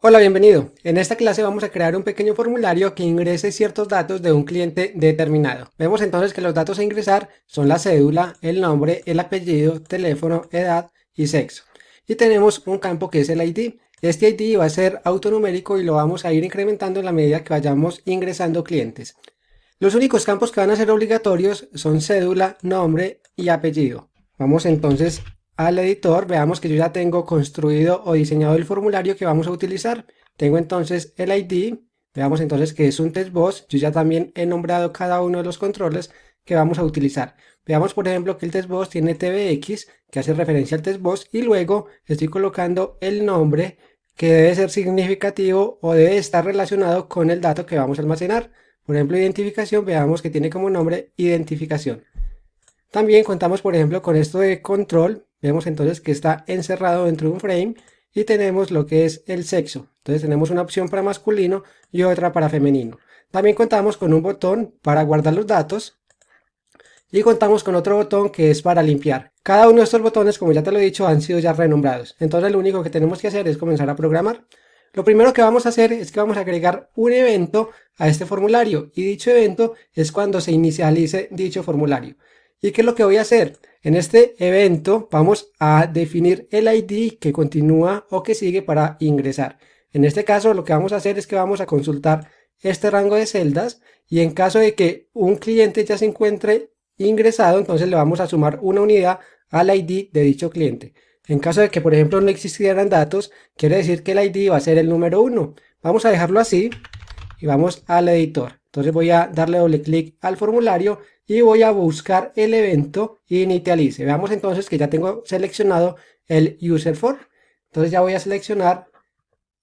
Hola, bienvenido. En esta clase vamos a crear un pequeño formulario que ingrese ciertos datos de un cliente determinado. Vemos entonces que los datos a ingresar son la cédula, el nombre, el apellido, teléfono, edad y sexo. Y tenemos un campo que es el ID. Este ID va a ser autonumérico y lo vamos a ir incrementando en la medida que vayamos ingresando clientes. Los únicos campos que van a ser obligatorios son cédula, nombre y apellido. Vamos entonces al editor, veamos que yo ya tengo construido o diseñado el formulario que vamos a utilizar. Tengo entonces el ID, veamos entonces que es un testbox. Yo ya también he nombrado cada uno de los controles que vamos a utilizar. Veamos por ejemplo que el testbox tiene tbx, que hace referencia al testbox, y luego estoy colocando el nombre que debe ser significativo o debe estar relacionado con el dato que vamos a almacenar. Por ejemplo, identificación, veamos que tiene como nombre identificación. También contamos por ejemplo con esto de control. Vemos entonces que está encerrado dentro de un frame y tenemos lo que es el sexo. Entonces tenemos una opción para masculino y otra para femenino. También contamos con un botón para guardar los datos y contamos con otro botón que es para limpiar. Cada uno de estos botones, como ya te lo he dicho, han sido ya renombrados. Entonces lo único que tenemos que hacer es comenzar a programar. Lo primero que vamos a hacer es que vamos a agregar un evento a este formulario, y dicho evento es cuando se inicialice dicho formulario. ¿Y qué es lo que voy a hacer? En este evento vamos a definir el ID que continúa o que sigue para ingresar. En este caso lo que vamos a hacer es que vamos a consultar este rango de celdas, y en caso de que un cliente ya se encuentre ingresado, entonces le vamos a sumar una unidad al ID de dicho cliente. En caso de que por ejemplo no existieran datos, quiere decir que el ID va a ser el número 1. Vamos a dejarlo así y vamos al editor. Entonces voy a darle doble clic al formulario y voy a buscar el evento initialize. Veamos entonces que ya tengo seleccionado el user for. Entonces ya voy a seleccionar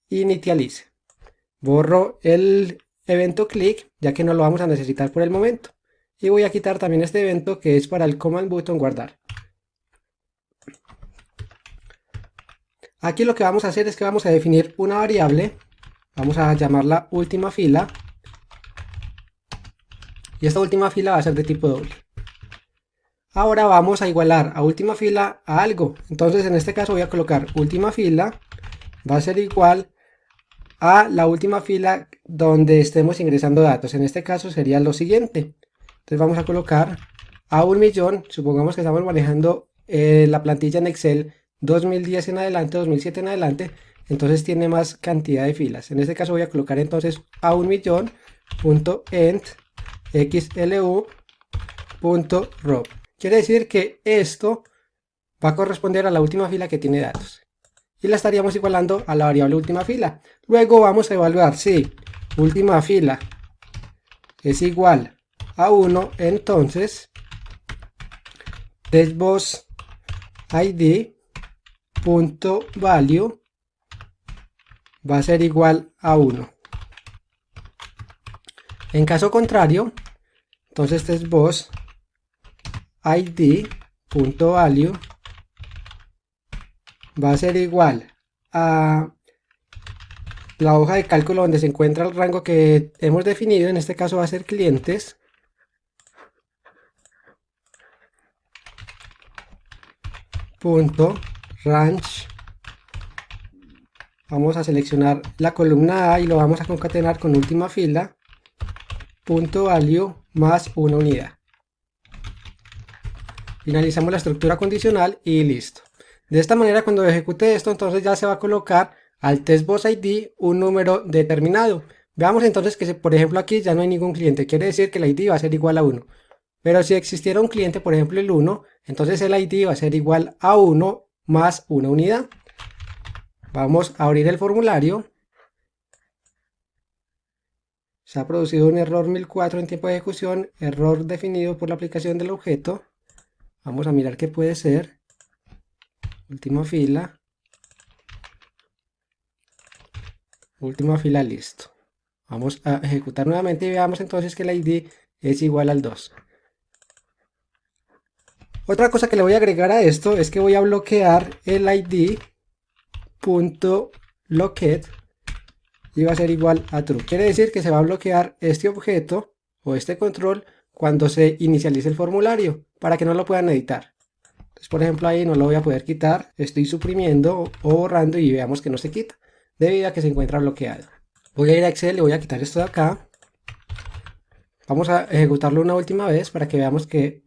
initialize. Borro el evento click ya que no lo vamos a necesitar por el momento. Y voy a quitar también este evento que es para el command button guardar. Aquí lo que vamos a hacer es que vamos a definir una variable. Vamos a llamarla última fila. Y esta última fila va a ser de tipo doble. Ahora vamos a igualar a última fila a algo. Entonces en este caso voy a colocar última fila va a ser igual a la última fila donde estemos ingresando datos. En este caso sería lo siguiente. Entonces vamos a colocar a 1.000.000. Supongamos que estamos manejando la plantilla en Excel 2010 en adelante, 2007 en adelante. Entonces tiene más cantidad de filas. En este caso voy a colocar entonces a 1.000.end xlu.row. Quiere decir que esto va a corresponder a la última fila que tiene datos y la estaríamos igualando a la variable última fila. Luego vamos a evaluar si última fila es igual a 1, entonces testbox id.value va a ser igual a 1. En caso contrario, entonces testbox id.value va a ser igual a la hoja de cálculo donde se encuentra el rango que hemos definido. En este caso va a ser clientes. Range. Vamos a seleccionar la columna A y lo vamos a concatenar con última fila. .value más una unidad. Finalizamos la estructura condicional y listo. De esta manera, cuando ejecute esto, entonces ya se va a colocar al testbox ID un número determinado. Veamos entonces que por ejemplo aquí ya no hay ningún cliente, quiere decir que el ID va a ser igual a 1. Pero si existiera un cliente, por ejemplo el 1, entonces el ID va a ser igual a 1 más una unidad. Vamos a abrir el formulario. Se ha producido un error 1004 en tiempo de ejecución, error definido por la aplicación del objeto. Vamos a mirar qué puede ser. Última fila, listo. Vamos a ejecutar nuevamente y veamos entonces que el ID es igual al 2. Otra cosa que le voy a agregar a esto es que voy a bloquear el ID.locket y va a ser igual a true. Quiere decir que se va a bloquear este objeto o este control cuando se inicialice el formulario para que no lo puedan editar. Entonces, por ejemplo, ahí no lo voy a poder quitar, estoy suprimiendo o borrando y veamos que no se quita. debido a que se encuentra bloqueado. Voy a ir a Excel y voy a quitar esto de acá. Vamos a ejecutarlo una última vez para que veamos que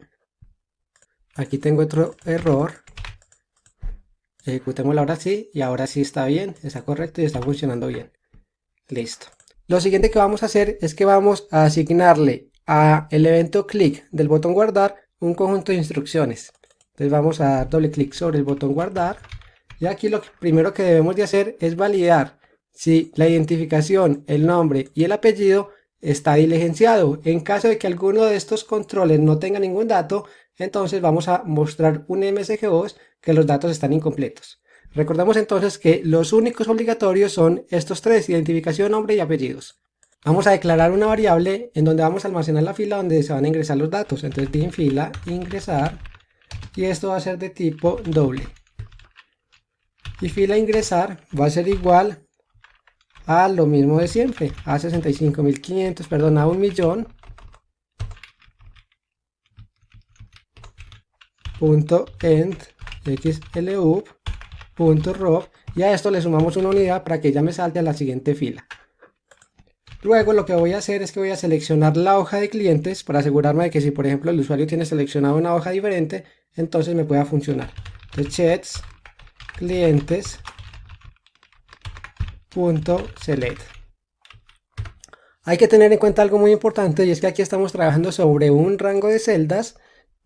aquí tengo otro error. Ejecutémoslo ahora sí, y ahora sí está bien, está correcto y está funcionando bien. Listo. Lo siguiente que vamos a hacer es que vamos a asignarle a el evento clic del botón guardar un conjunto de instrucciones. Entonces vamos a dar doble clic sobre el botón guardar, y aquí lo primero que debemos de hacer es validar si la identificación, el nombre y el apellido está diligenciado. En caso de que alguno de estos controles no tenga ningún dato, entonces vamos a mostrar un MSGVOS que los datos están incompletos. Recordamos entonces que los únicos obligatorios son estos tres: identificación, nombre y apellidos. Vamos a declarar una variable en donde vamos a almacenar la fila donde se van a ingresar los datos. Entonces din fila ingresar, y esto va a ser de tipo doble. Y fila ingresar va a ser igual a lo mismo de siempre, a 65.500, perdón, a 1.000.000 punto end xloop punto row, y a esto le sumamos una unidad para que ya me salte a la siguiente fila. Luego lo que voy a hacer es que voy a seleccionar la hoja de clientes para asegurarme de que si por ejemplo el usuario tiene seleccionado una hoja diferente, entonces me pueda funcionar. Entonces checks clientes punto select. Hay que tener en cuenta algo muy importante, y es que aquí estamos trabajando sobre un rango de celdas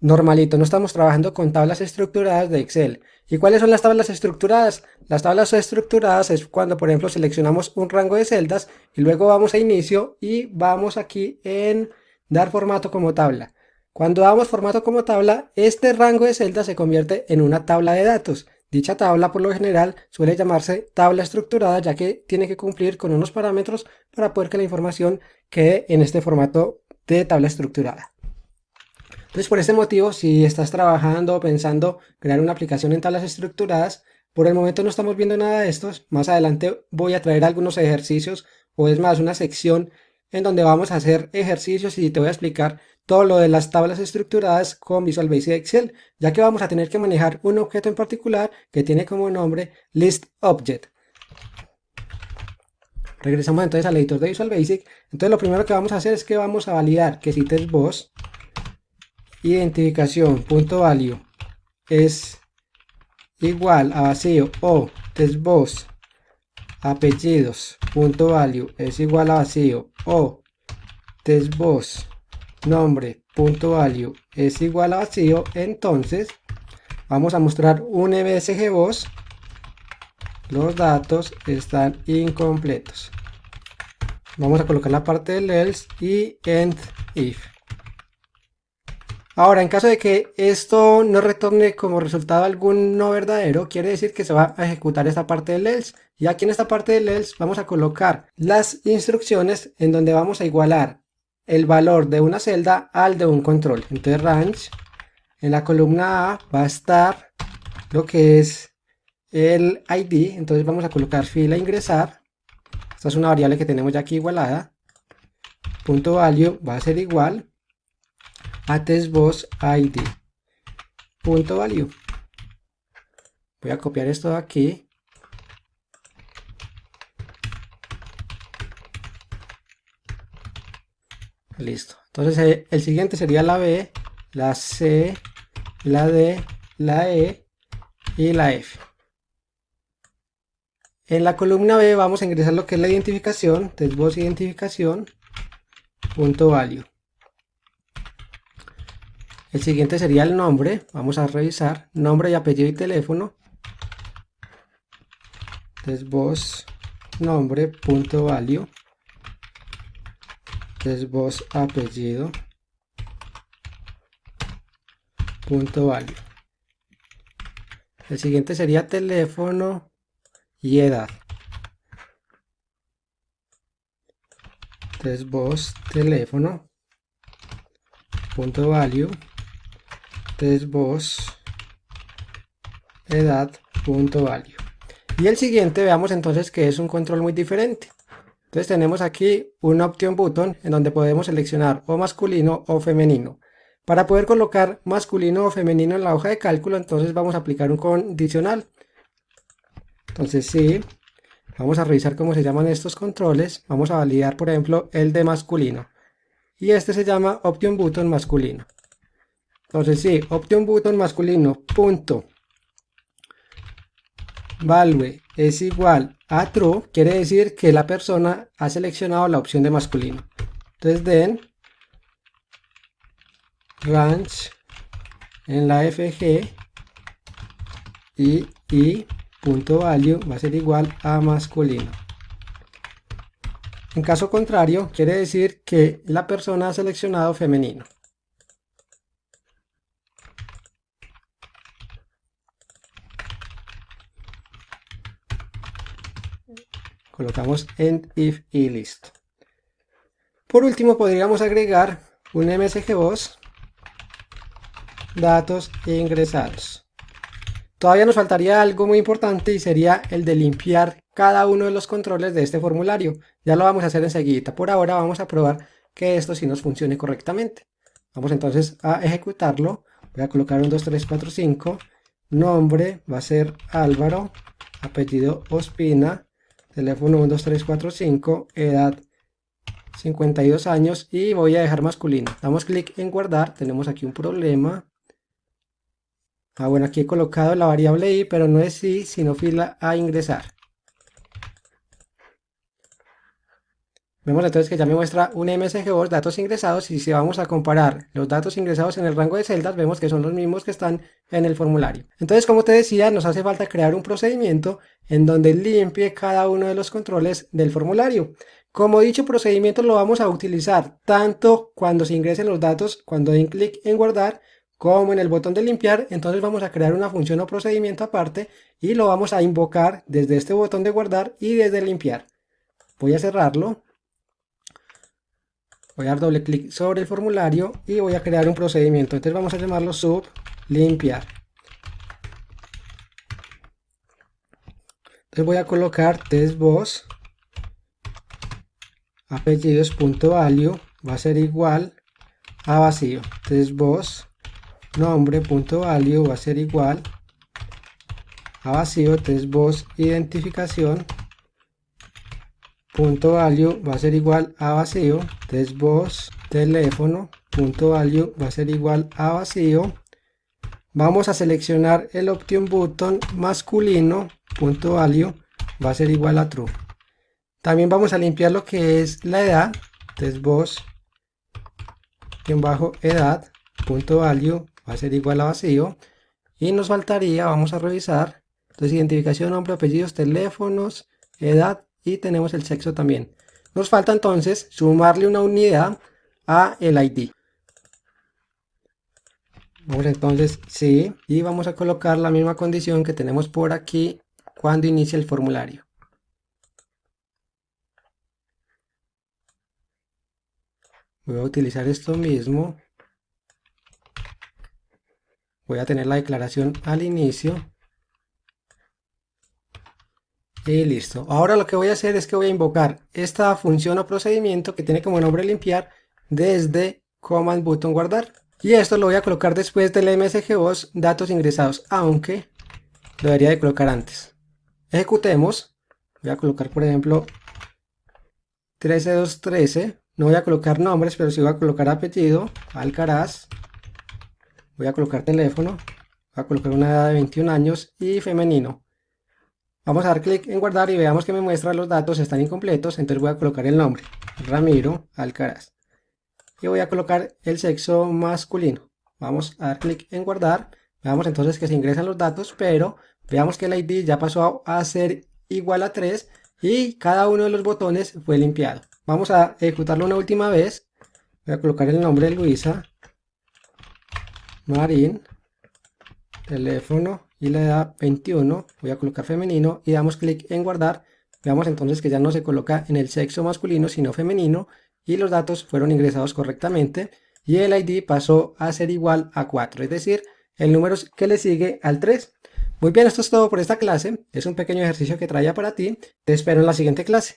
normalito, no estamos trabajando con tablas estructuradas de Excel. ¿Y cuáles son las tablas estructuradas? Las tablas estructuradas es cuando por ejemplo seleccionamos un rango de celdas y luego vamos a inicio y vamos aquí en dar formato como tabla. Cuando damos formato como tabla, este rango de celdas se convierte en una tabla de datos. Dicha tabla por lo general suele llamarse tabla estructurada, ya que tiene que cumplir con unos parámetros para poder que la información quede en este formato de tabla estructurada. Entonces, por este motivo, si estás trabajando o pensando crear una aplicación en tablas estructuradas, por el momento no estamos viendo nada de estos. Más adelante voy a traer algunos ejercicios, o es más, una sección en donde vamos a hacer ejercicios y te voy a explicar todo lo de las tablas estructuradas con Visual Basic Excel, ya que vamos a tener que manejar un objeto en particular que tiene como nombre ListObject. Regresamos entonces al editor de Visual Basic. Entonces lo primero que vamos a hacer es que vamos a validar que si testBoss identificación.value es igual a vacío, o testBoss apellidos.value es igual a vacío, o testBoss nombre.value es igual a vacío, entonces vamos a mostrar un MSGVOS, los datos están incompletos. Vamos a colocar la parte del else y end if. Ahora, en caso de que esto no retorne como resultado algún no verdadero, quiere decir que se va a ejecutar esta parte del else. Y aquí en esta parte del else vamos a colocar las instrucciones en donde vamos a igualar el valor de una celda al de un control. Entonces range, en la columna A va a estar lo que es el ID. Entonces vamos a colocar fila ingresar. Esta es una variable que tenemos ya aquí igualada. Punto value va a ser igual a testBoss ID punto value. Voy a copiar esto de aquí. Listo. Entonces el siguiente sería la B, la C, la D, la E y la F. En la columna B vamos a ingresar lo que es la identificación, testBoss identificación punto value. El siguiente sería el nombre. Vamos a revisar nombre y apellido y teléfono. testBoss nombre punto value, testBoss apellido punto value. El siguiente sería teléfono y edad. testBoss teléfono punto value, testBoss edad punto value. Y el siguiente, veamos entonces que es un control muy diferente. Entonces tenemos aquí un option button en donde podemos seleccionar o masculino o femenino. Para poder colocar masculino o femenino en la hoja de cálculo, entonces vamos a aplicar un condicional. Entonces si Vamos a revisar cómo se llaman estos controles. Vamos a validar, por ejemplo, el de masculino. Y este se llama Option Button masculino. Entonces, si Option Button masculino punto value es igual a true, quiere decir que la persona ha seleccionado la opción de masculino. Entonces, den range en la FG y punto value va a ser igual a masculino. En caso contrario, quiere decir que la persona ha seleccionado femenino. Colocamos end if y listo. Por último, podríamos agregar un MSGBOSS datos ingresados. Todavía nos faltaría algo muy importante y sería el de limpiar cada uno de los controles de este formulario. Ya lo vamos a hacer enseguida. Por ahora vamos a probar que esto sí nos funcione correctamente. Vamos entonces a ejecutarlo. Voy a colocar un 2, 3, 4, 5. Nombre va a ser Álvaro. Apellido Ospina. Teléfono 1, 2, 3, 4, 5. Edad 52 años. Y voy a dejar masculino. Damos clic en guardar. Tenemos aquí un problema. Bueno, aquí he colocado la variable i, pero no es i, sino fila a ingresar. Vemos entonces que ya me muestra un MSGBOSS datos ingresados, y si vamos a comparar los datos ingresados en el rango de celdas, vemos que son los mismos que están en el formulario. Entonces, como te decía, nos hace falta crear un procedimiento en donde limpie cada uno de los controles del formulario. Como dicho procedimiento lo vamos a utilizar tanto cuando se ingresen los datos, cuando den clic en guardar, como en el botón de limpiar. Entonces vamos a crear una función o procedimiento aparte y lo vamos a invocar desde este botón de guardar y desde limpiar. Voy a cerrarlo. Voy a dar doble clic sobre el formulario y voy a crear un procedimiento. Entonces vamos a llamarlo sub limpiar. Entonces voy a colocar testBoss apellidos.value va a ser igual a vacío. TestBoss nombre.value va a ser igual a vacío. TestBoss identificación .value va a ser igual a vacío. TestBoss teléfono .value va a ser igual a vacío. Vamos a seleccionar el Option Button masculino .value va a ser igual a true. También vamos a limpiar lo que es la edad. TestBoss edad .value va a ser igual a vacío. Y nos faltaría, vamos a revisar, entonces identificación, nombre, apellidos, teléfonos, edad, y tenemos el sexo también. Nos falta entonces sumarle una unidad a el ID. Vamos entonces sí, y vamos a colocar la misma condición que tenemos por aquí cuando inicia el formulario. Voy a utilizar esto mismo. Voy a tener la declaración al inicio. Y listo. Ahora lo que voy a hacer es que voy a invocar esta función o procedimiento que tiene como nombre limpiar desde command button guardar. Y esto lo voy a colocar después del MSGBOSS datos ingresados, aunque lo debería de colocar antes. Ejecutemos. Voy a colocar, por ejemplo, 13213. No voy a colocar nombres, pero sí voy a colocar apellido, Alcaraz. Voy a colocar teléfono. Voy a colocar una edad de 21 años y femenino. Vamos a dar clic en guardar y veamos que me muestra los datos están incompletos. Entonces voy a colocar el nombre, Ramiro Alcaraz. Y voy a colocar el sexo masculino. Vamos a dar clic en guardar. Veamos entonces que se ingresan los datos, pero veamos que el ID ya pasó a ser igual a 3 y cada uno de los botones fue limpiado. Vamos a ejecutarlo una última vez. Voy a colocar el nombre de Luisa Marín, teléfono y la edad 21. Voy a colocar femenino y damos clic en guardar. Veamos entonces que ya no se coloca en el sexo masculino sino femenino y los datos fueron ingresados correctamente y el ID pasó a ser igual a 4, es decir, el número que le sigue al 3. Muy bien, esto es todo por esta clase. Es un pequeño ejercicio que traía para ti. Te espero en la siguiente clase.